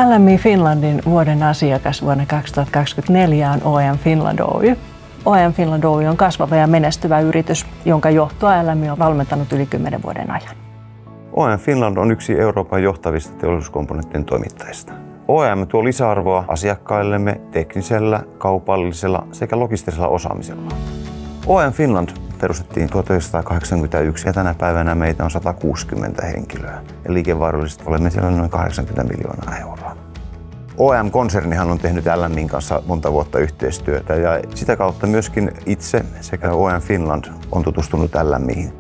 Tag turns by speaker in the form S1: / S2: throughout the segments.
S1: LMI Finlandin vuoden asiakas vuonna 2024 on OEM Finland Oy. OEM Finland Oy on kasvava ja menestyvä yritys, jonka johtoa LMI on valmentanut yli 10 vuoden ajan.
S2: OEM Finland on yksi Euroopan johtavista teollisuuskomponenttien toimittajista. OEM tuo lisäarvoa asiakkaillemme teknisellä, kaupallisella sekä logistisella osaamisella. OEM Finland perustettiin 1981 ja tänä päivänä meitä on 160 henkilöä. Ja liikevaihdollisesti olemme siellä noin 80 miljoonaa euroa. OEM-konsernihan on tehnyt LMIn kanssa monta vuotta yhteistyötä ja sitä kautta myöskin itse sekä OEM Finland on tutustunut LMIin.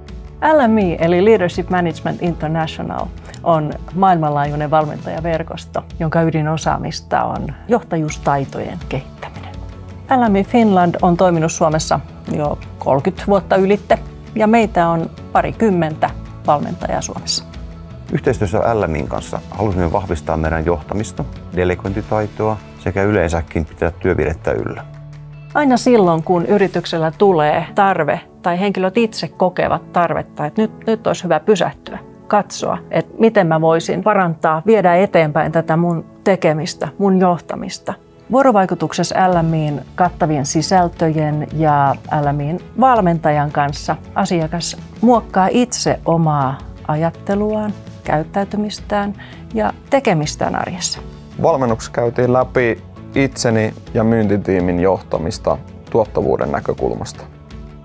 S1: LMI eli Leadership Management International on maailmanlaajuinen valmentajaverkosto, jonka ydinosaamista on johtajuustaitojen kehittäminen. LMI Finland on toiminut Suomessa jo 30 vuotta ylitte ja meitä on parikymmentä valmentajaa Suomessa.
S2: Yhteistyössä LMIn kanssa halusimme vahvistaa meidän johtamista, delegointitaitoa sekä yleensäkin pitää työvirettä yllä.
S1: Aina silloin, kun yrityksellä tulee tarve tai henkilöt itse kokevat tarvetta, että nyt olisi hyvä pysähtyä, katsoa, että miten mä voisin parantaa, viedä eteenpäin tätä mun tekemistä, mun johtamista. Vuorovaikutuksessa LMIin kattavien sisältöjen ja LMIin valmentajan kanssa asiakas muokkaa itse omaa ajatteluaan, käyttäytymistään ja tekemistään arjessa.
S3: Valmennuksessa käytiin läpi itseni ja myyntitiimin johtamista tuottavuuden näkökulmasta.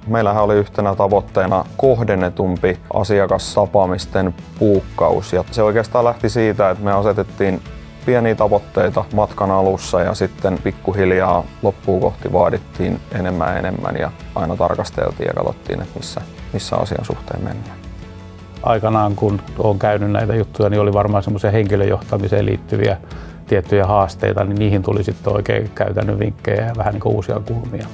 S3: Meillähän oli yhtenä tavoitteena kohdennetumpi asiakastapaamisten puukkaus ja se oikeastaan lähti siitä, että me asetettiin pieniä tavoitteita matkan alussa ja sitten pikkuhiljaa loppuun kohti vaadittiin enemmän ja aina tarkasteltiin ja katsottiin, että missä asian suhteen mennään.
S4: Aikanaan kun olen käynyt näitä juttuja, niin oli varmaan semmoisia henkilöjohtamiseen liittyviä tiettyjä haasteita, niin niihin tuli sitten oikein käytännön vinkkejä ja vähän niin kuin uusia kulmia.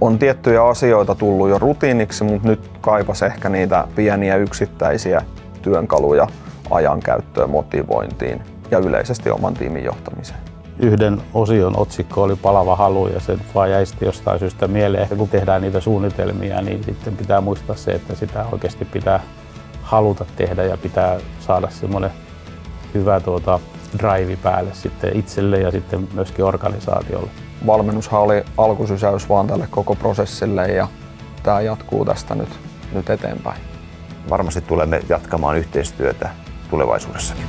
S3: On tiettyjä asioita tullut jo rutiiniksi, mutta nyt kaipasi ehkä niitä pieniä yksittäisiä työnkaluja ajankäyttöön, motivointiin ja yleisesti oman tiimin johtamiseen.
S4: Yhden osion otsikko oli palava halu ja se vaan jäi sitten jostain syystä mieleen. Ehkä kun tehdään niitä suunnitelmia, niin sitten pitää muistaa se, että sitä oikeasti pitää haluta tehdä ja pitää saada semmoinen hyvä drive päälle sitten itselle ja sitten myöskin organisaatiolle.
S3: Valmennushan oli alkusysäys vaan tälle koko prosessille ja tämä jatkuu tästä nyt eteenpäin.
S2: Varmasti tulemme jatkamaan yhteistyötä tulevaisuudessakin.